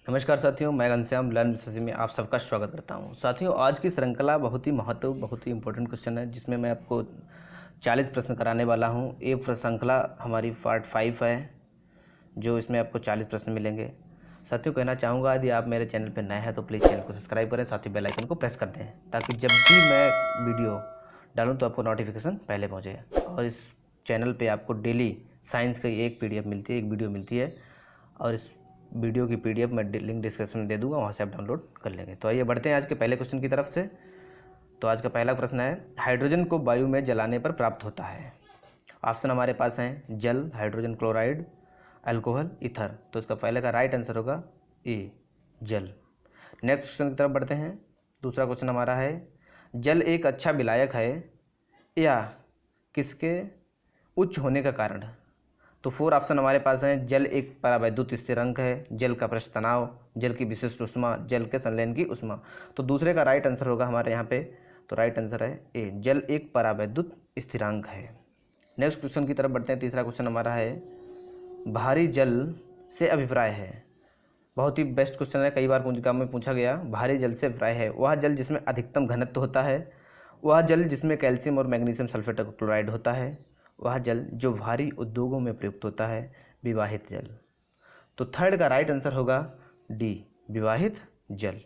नमस्कार साथियों, मैं घनश्याम लर्न विशेष में आप सबका स्वागत करता हूं। साथियों, आज की श्रृंखला बहुत ही इंपॉर्टेंट क्वेश्चन है, जिसमें मैं आपको 40 प्रश्न कराने वाला हूं। ये श्रृंखला हमारी पार्ट 5 है, जो इसमें आपको 40 प्रश्न मिलेंगे। साथियों, कहना चाहूँगा, यदि आप मेरे चैनल पर नए हैं तो प्लीज़ चैनल को सब्सक्राइब करें, साथ ही बेल आइकन को प्रेस कर दें, ताकि जब भी मैं वीडियो डालूँ तो आपको नोटिफिकेशन पहले पहुँचे। और इस चैनल पर आपको डेली साइंस की एक PDF मिलती है, एक वीडियो मिलती है, और इस वीडियो की PDF मैं लिंक डिस्क्रिप्शन में दे दूंगा, वहाँ से आप डाउनलोड कर लेंगे। तो आइए बढ़ते हैं आज के पहले क्वेश्चन की तरफ से। तो आज का पहला प्रश्न है, हाइड्रोजन को वायु में जलाने पर प्राप्त होता है। ऑप्शन हमारे पास हैं जल, हाइड्रोजन क्लोराइड, अल्कोहल, ईथर। तो इसका पहले का राइट आंसर होगा ए, जल। नेक्स्ट क्वेश्चन की तरफ बढ़ते हैं। दूसरा क्वेश्चन हमारा है, जल एक अच्छा विलायक है या किसके उच्च होने का कारण। तो 4 ऑप्शन हमारे पास हैं, जल एक परावैद्युत स्थिरांक है, जल का पृष्ठ तनाव, जल की विशिष्ट ऊष्मा, जल के संलयन की ऊष्मा। तो दूसरे का राइट आंसर होगा हमारे यहाँ पे, तो राइट आंसर है ए, जल एक परावैद्युत स्थिरांक है। नेक्स्ट क्वेश्चन की तरफ बढ़ते हैं। तीसरा क्वेश्चन हमारा है, भारी जल से अभिप्राय है। बहुत ही बेस्ट क्वेश्चन है, कई बार एग्जाम में पूछा गया। भारी जल से अभिप्राय है वह जल जिसमें अधिकतम घनत्व होता है, वह जल जिसमें कैल्शियम और मैग्नीशियम सल्फेट क्लोराइड होता है, वह जल जो भारी उद्योगों में प्रयुक्त होता है, विवाहित जल। तो थर्ड का राइट आंसर होगा डी, विवाहित जल।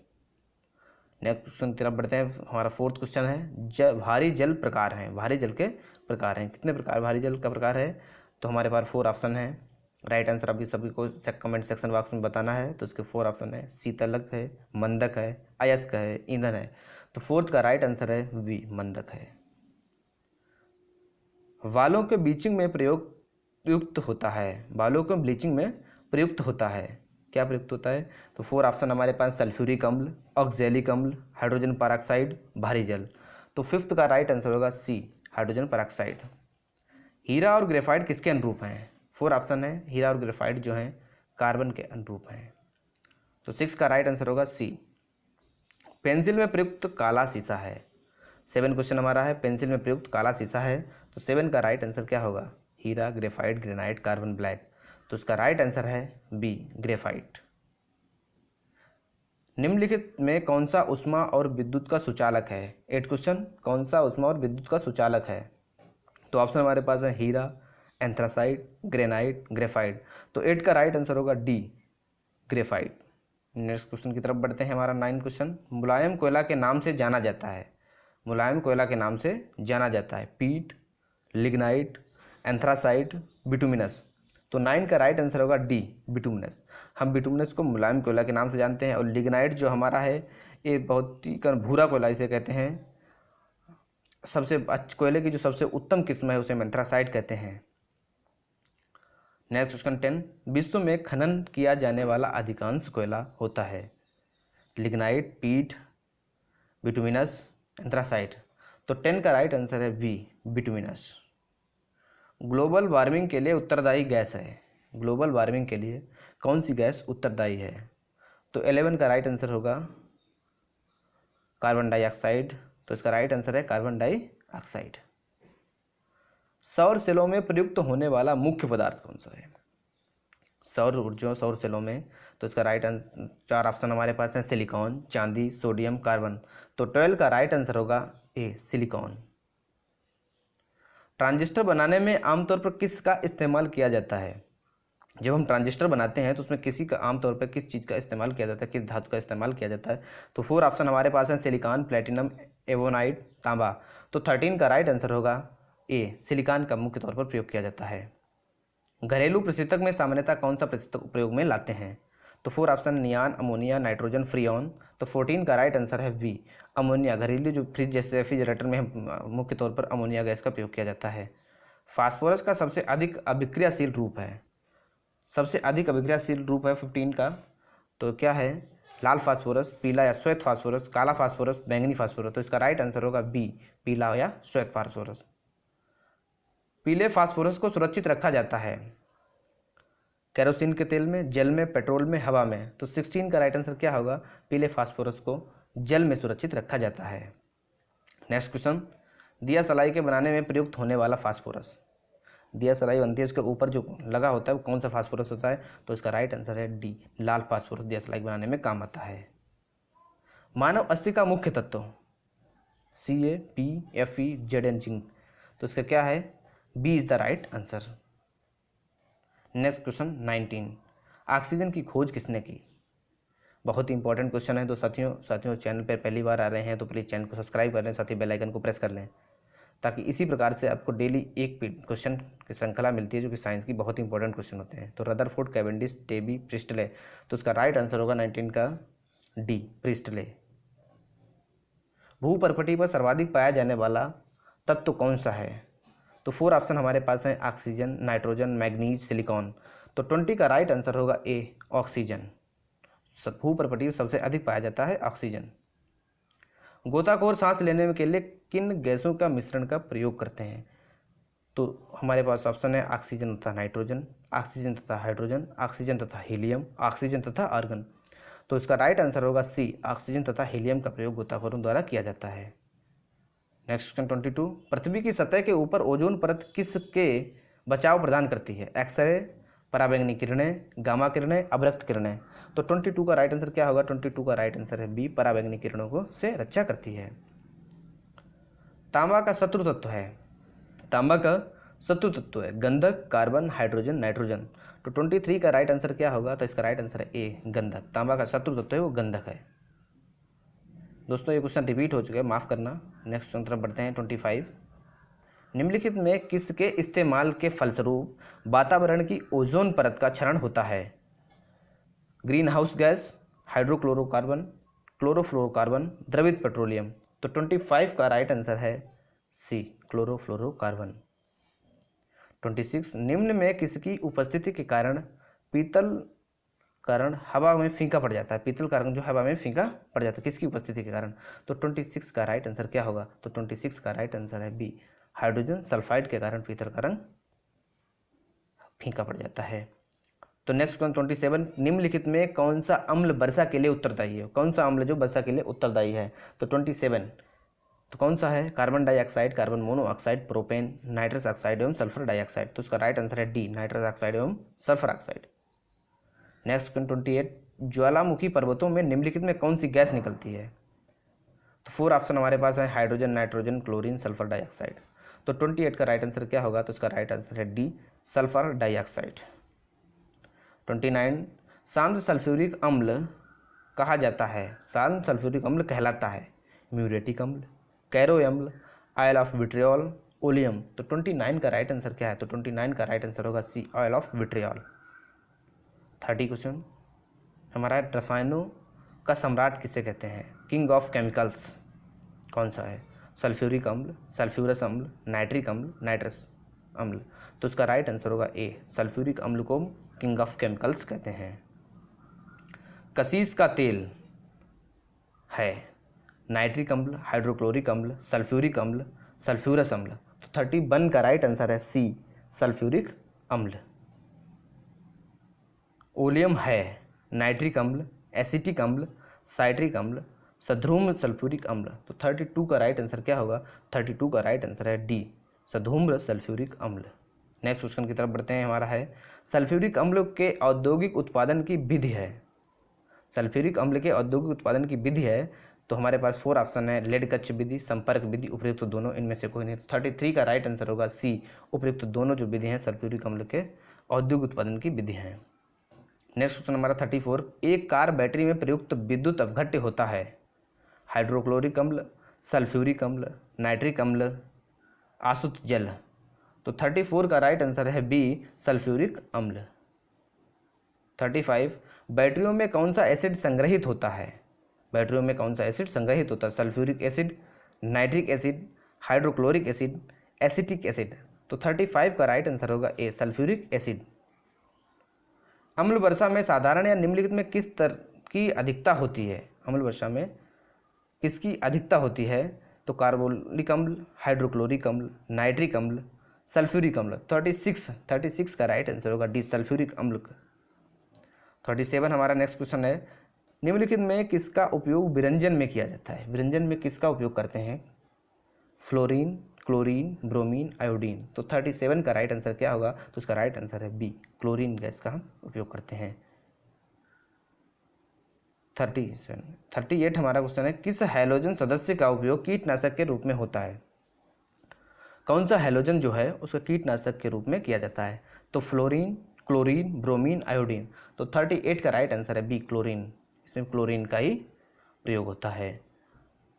नेक्स्ट क्वेश्चन की तरफ बढ़ते हैं। हमारा फोर्थ क्वेश्चन है, भारी जल प्रकार हैं। भारी जल के प्रकार हैं, कितने प्रकार भारी जल का प्रकार है। तो हमारे पास 4 ऑप्शन है। राइट आंसर अभी सभी को कमेंट सेक्शन बॉक्स में बताना है। तो इसके 4 ऑप्शन है, शीतलक है, मंदक है, अयस्क है, ईंधन है। तो फोर्थ का राइट आंसर है वी, मंदक है। बालों के ब्लीचिंग में प्रयुक्त होता है। बालों को ब्लीचिंग में प्रयुक्त होता है, क्या प्रयुक्त होता है। तो 4 ऑप्शन हमारे पास, सल्फ्यूरिक अम्ल, ऑक्जेलिक अम्ल, हाइड्रोजन पेरोक्साइड, भारी जल। तो फिफ्थ का राइट आंसर होगा सी, हाइड्रोजन पेरोक्साइड। हीरा और ग्रेफाइट किसके अनुरूप हैं। 4 ऑप्शन है, हीरा और ग्रेफाइट जो हैं कार्बन के अनुरूप हैं। तो 6 का राइट आंसर होगा सी, पेंसिल में प्रयुक्त काला शीशा है। 7 क्वेश्चन हमारा है, पेंसिल में प्रयुक्त काला शीशा है। तो 7 का राइट आंसर क्या होगा, हीरा, ग्रेफाइट, ग्रेनाइट, कार्बन ब्लैक। तो इसका राइट आंसर है बी, ग्रेफाइट। निम्नलिखित में कौन सा ऊष्मा और विद्युत का सुचालक है। 8 क्वेश्चन, कौन सा ऊष्मा और विद्युत का सुचालक है। तो ऑप्शन हमारे पास है हीरा, एंथ्रासाइट, ग्रेनाइट, ग्रेफाइट। तो 8 का राइट आंसर होगा डी, ग्रेफाइट। नेक्स्ट क्वेश्चन की तरफ बढ़ते हैं। हमारा 9 क्वेश्चन, मुलायम कोयला के नाम से जाना जाता है। मुलायम कोयला के नाम से जाना जाता है, पीट, लिग्नाइट, एंथ्रासाइट, बिटुमिनस। तो 9 का राइट आंसर होगा डी, बिटुमिनस। हम बिटुमिनस को मुलायम कोयला के नाम से जानते हैं, और लिग्नाइट जो हमारा है ये बहुत ही भूरा कोयला इसे कहते हैं। सबसे कोयले की जो सबसे उत्तम किस्म है उसे हम एंथ्रासाइट कहते हैं। नेक्स्ट क्वेश्चन 10, विश्व में खनन किया जाने वाला अधिकांश कोयला होता है, लिग्नाइट, पीट, बिटुमिनस, एंथ्रासाइट। तो 10 का राइट आंसर है बी, बिटुमिनस। ग्लोबल वार्मिंग के लिए उत्तरदायी गैस है। ग्लोबल वार्मिंग के लिए कौन सी गैस उत्तरदायी है। तो 11 का राइट आंसर होगा कार्बन डाइऑक्साइड। तो इसका राइट आंसर है कार्बन डाइऑक्साइड। सौर सेलों में प्रयुक्त होने वाला मुख्य पदार्थ कौन सा है। सौर ऊर्जा, सौर सेलों में। तो इसका राइट आंसर 4 ऑप्शन हमारे पास हैं, सिलिकॉन, चांदी, सोडियम, कार्बन। तो 12 का राइट आंसर होगा ए, सिलिकॉन। ट्रांजिस्टर बनाने में आमतौर पर किसका इस्तेमाल किया जाता है। जब हम ट्रांजिस्टर बनाते हैं तो उसमें किसी का आमतौर पर किस चीज़ का इस्तेमाल किया जाता है, किस धातु का इस्तेमाल किया जाता है। तो 4 ऑप्शन हमारे पास हैं, सिलिकॉन, प्लेटिनम, एवोनाइट, तांबा। तो 13 का राइट आंसर होगा ए, सिलिकॉन का मुख्य तौर पर प्रयोग किया जाता है। घरेलू प्रशीतक में सामान्यतः कौन सा प्रशीतक उपयोग में लाते हैं। तो 4 ऑप्शन, नियान, अमोनिया, नाइट्रोजन, फ्रीऑन। तो 14 का राइट आंसर है वी, अमोनिया। घरेलू जो फ्रिज जैसे रेफ्रिजरेटर में मुख्य तौर पर अमोनिया गैस का प्रयोग किया जाता है। फास्फोरस का सबसे अधिक अभिक्रियाशील रूप है। सबसे अधिक अभिक्रियाशील रूप है 15 का। तो क्या है, लाल फास्फोरस, पीला या श्वेत फास्फोरस, काला फास्फोरस, बैंगनी फास्फोरस। तो इसका राइट आंसर होगा बी, पीला या श्वेत फास्फोरस। पीले फास्फोरस को सुरक्षित रखा जाता है केरोसिन के तेल में, जल में, पेट्रोल में, हवा में। तो 16 का राइट आंसर क्या होगा, पीले फास्फोरस को जल में सुरक्षित रखा जाता है। नेक्स्ट क्वेश्चन, दिया सलाई के बनाने में प्रयुक्त होने वाला फास्फोरस। दिया सलाई बनती है उसके ऊपर जो लगा होता है वो कौन सा फास्फोरस होता है, तो इसका राइट आंसर है डी, लाल फास्फोरस दिया सलाई बनाने में काम आता है। मानव अस्थि का मुख्य तत्व CaPFe जिंक, तो इसका क्या है, B is the right answer. Next question 19, oxygen की खोज किसने की। बहुत ही इंपॉर्टेंट क्वेश्चन है। तो साथियों चैनल पर पहली बार आ रहे हैं तो प्लीज़ चैनल को सब्सक्राइब कर लें, साथ ही बेल आइकन को प्रेस कर लें, ताकि इसी प्रकार से आपको डेली एक क्वेश्चन की श्रृंखला मिलती है जो कि साइंस की बहुत ही इंपॉर्टेंट क्वेश्चन होते हैं। तो रदरफोर्ड, कैवेंडिश, टेबी, प्रिस्टले, तो उसका राइट आंसर होगा 19 का डी, प्रिस्टले। भूपर्पटी पर सर्वाधिक पाया जाने वाला तत्व कौन सा है, तो 4 ऑप्शन हमारे पास हैं, ऑक्सीजन, नाइट्रोजन, मैग्नीज, सिलिकॉन। तो 20 का राइट आंसर होगा ए, ऑक्सीजन। भूपर्पटी पर सबसे अधिक पाया जाता है ऑक्सीजन। गोताखोर सांस लेने के लिए किन गैसों का मिश्रण का प्रयोग करते हैं, तो हमारे पास ऑप्शन है ऑक्सीजन तथा नाइट्रोजन, ऑक्सीजन तथा हाइड्रोजन, ऑक्सीजन तथा हीलियम, ऑक्सीजन तथा आर्गन। तो इसका राइट आंसर होगा सी, ऑक्सीजन तथा हीलियम का प्रयोग गोताखोरों द्वारा किया जाता है। नेक्स्ट क्वेश्चन 22, पृथ्वी की सतह के ऊपर ओजोन परत किसके बचाव प्रदान करती है, एक्सरे, पराबैंगनी किरणें, गामा किरणें, अवरक्त किरणें। तो 22 का राइट आंसर क्या होगा, 22 का राइट आंसर है बी, पराबैंगनी किरणों को से रक्षा करती है। तांबा का शत्रु तत्व है, तांबा का शत्रु तत्व है गंधक, कार्बन, हाइड्रोजन, नाइट्रोजन। तो 23 का राइट आंसर क्या होगा, तो इसका राइट आंसर है ए, गंधक। तांबा का शत्रु तत्व है वो गंधक है। दोस्तों ये क्वेश्चन रिपीट हो चुके हैं, माफ़ करना। नेक्स्ट क्वेश्चन तरफ बढ़ते हैं 25, निम्नलिखित में किसके इस्तेमाल के फलस्वरूप वातावरण की ओजोन परत का क्षरण होता है, ग्रीन हाउस गैस, हाइड्रोक्लोरोकार्बन, क्लोरोफ्लोरोकार्बन, द्रवित पेट्रोलियम। तो 25 का राइट आंसर है सी, क्लोरोफ्लोरोकार्बन। 26, निम्न में किसकी उपस्थिति के कारण पीतल कारण हवा में फीका पड़ जाता है, पीतल कारण जो हवा में फीका पड़ जाता है किसकी उपस्थिति के कारण। तो 26 का राइट आंसर क्या होगा, तो 26 का राइट आंसर है बी, हाइड्रोजन सल्फाइड के कारण पीतल का रंग फीका पड़ जाता है। तो नेक्स्ट क्वेश्चन 27, निम्नलिखित में कौन सा अम्ल वर्षा के लिए उत्तरदायी है, कौन सा अम्ल जो वर्षा के लिए उत्तरदायी है। तो 27 तो कौन सा है, carbon dioxide, carbon monoxide, propane, nitrous oxide एवं सल्फर डाइऑक्साइड। तो उसका राइट आंसर है डी, नाइट्रस ऑक्साइड एवं सल्फर ऑक्साइड। नेक्स्ट क्वेश्चन 28, ज्वालामुखी पर्वतों में निम्नलिखित में कौन सी गैस निकलती है। तो 4 ऑप्शन हमारे पास है, hydrogen, nitrogen, chlorine, sulphur dioxide. तो 28 का राइट आंसर क्या होगा, तो उसका राइट आंसर है डी, सल्फर डाइऑक्साइड। 29, शांत सल्फ्यूरिक अम्ल कहा जाता है, शांत सल्फ्यूरिक अम्ल कहलाता है म्यूरेटिक अम्ल, कैरो अम्ल, ऑयल ऑफ विट्रियोल, ओलियम। तो 29 का राइट आंसर क्या है, तो 29 का राइट आंसर होगा सी, ऑयल ऑफ विट्रियोल। 30 क्वेश्चन हमारा, रसायनों का सम्राट किसे कहते हैं, किंग ऑफ केमिकल्स कौन सा है, सल्फ्यूरिक अम्ल, सल्फ्यूरस अम्ल, नाइट्रिक अम्ल, नाइट्रस अम्ल। तो उसका राइट आंसर होगा ए, सल्फ्यूरिक अम्ल को किंग ऑफ केमिकल्स कहते हैं। कशीश का तेल है नाइट्रिक अम्ल, हाइड्रोक्लोरिक अम्ल, सल्फ्यूरिक अम्ल, सल्फ्यूरस अम्ल। तो 31 का राइट आंसर है सी, सल्फ्यूरिक अम्ल। ओलियम है नाइट्रिक अम्ल, एसिटिक अम्ल, साइट्रिक अम्ल, सधूम्र सल्फ्यूरिक अम्ल। तो 32 का राइट आंसर क्या होगा, 32 का राइट आंसर है डी, सधूम्र सल्फ्यूरिक अम्ल। नेक्स्ट क्वेश्चन की तरफ बढ़ते हैं, हमारा है सल्फ्यूरिक अम्ल के औद्योगिक उत्पादन की विधि है, सल्फ्यूरिक अम्ल के औद्योगिक उत्पादन की विधि है। तो हमारे पास 4 ऑप्शन है, लेड कच्छ विधि, संपर्क विधि, उपयुक्त दोनों, इनमें से कोई नहीं। 33 का राइट आंसर होगा सी, उपयुक्त दोनों जो विधि हैं सल्फ्यूरिक अम्ल के औद्योगिक उत्पादन की विधि हैं। नेक्स्ट क्वेश्चन हमारा 34, एक कार बैटरी में प्रयुक्त विद्युत अपघट्य होता है, हाइड्रोक्लोरिक अम्ल, सल्फ्यूरिक अम्ल, नाइट्रिक अम्ल, आसुत जल। तो 34 का राइट आंसर है बी, सल्फ्यूरिक अम्ल। 35, बैटरियों में कौन सा एसिड संग्रहित होता है, बैटरियों में कौन सा एसिड संग्रहित होता है, sulphuric acid, nitric acid, hydrochloric acid, acetic acid. तो 35 का राइट आंसर होगा ए, सल्फ्यूरिक एसिड। अम्ल वर्षा में साधारण या निम्नलिखित में किस तरह की अधिकता होती है, अम्ल वर्षा में किसकी अधिकता होती है। तो कार्बोनिक अम्ल, हाइड्रोक्लोरिक अम्ल, नाइट्रिक अम्ल, सल्फ्यूरिक अम्ल। 36 का राइट आंसर होगा डी, सल्फ्यूरिक अम्ल। 37 हमारा नेक्स्ट क्वेश्चन है, निम्नलिखित में किसका उपयोग विरंजन में किया जाता है, विरंजन में किसका उपयोग करते हैं, फ्लोरीन, क्लोरीन, ब्रोमीन, आयोडीन। तो 37 का राइट आंसर क्या होगा? तो उसका राइट आंसर है बी, क्लोरीन गैस का हम उपयोग करते हैं। 38 हमारा क्वेश्चन है, किस हैलोजन सदस्य का उपयोग कीटनाशक के रूप में होता है? कौन सा हैलोजन जो है उसका कीटनाशक के रूप में किया जाता है? तो फ्लोरीन, क्लोरीन, ब्रोमीन, आयोडीन। तो 38 का राइट आंसर है बी, क्लोरीन। इसमें क्लोरीन का ही प्रयोग होता है।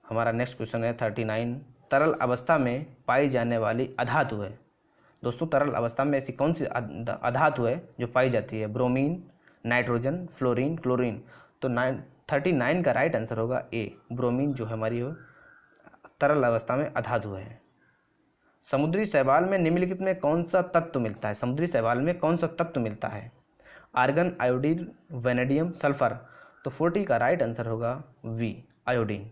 हमारा नेक्स्ट क्वेश्चन है 39, तरल अवस्था में पाई जाने वाली अधातु है। दोस्तों, तरल अवस्था में ऐसी कौन सी अधातु है जो पाई जाती है? Bromine, nitrogen, fluorine, chlorine. तो 39 का राइट आंसर होगा ए, ब्रोमीन जो हमारी हो तरल अवस्था में अधातु है। समुद्री शैवाल में निम्नलिखित में कौन सा तत्व मिलता है? समुद्री शैवाल में कौन सा तत्व मिलता है? Argon, iodine, vanadium, sulphur. तो 40 का राइट आंसर होगा वी, आयोडीन।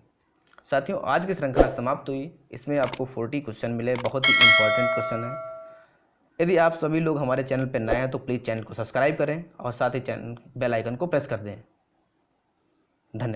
साथियों, आज की श्रृंखला समाप्त हुई। इसमें आपको 40 क्वेश्चन मिले, बहुत ही इंपॉर्टेंट क्वेश्चन है। यदि आप सभी लोग हमारे चैनल पर नए हैं तो प्लीज़ चैनल को सब्सक्राइब करें और साथ ही बेल आइकन को प्रेस कर दें। धन्यवाद।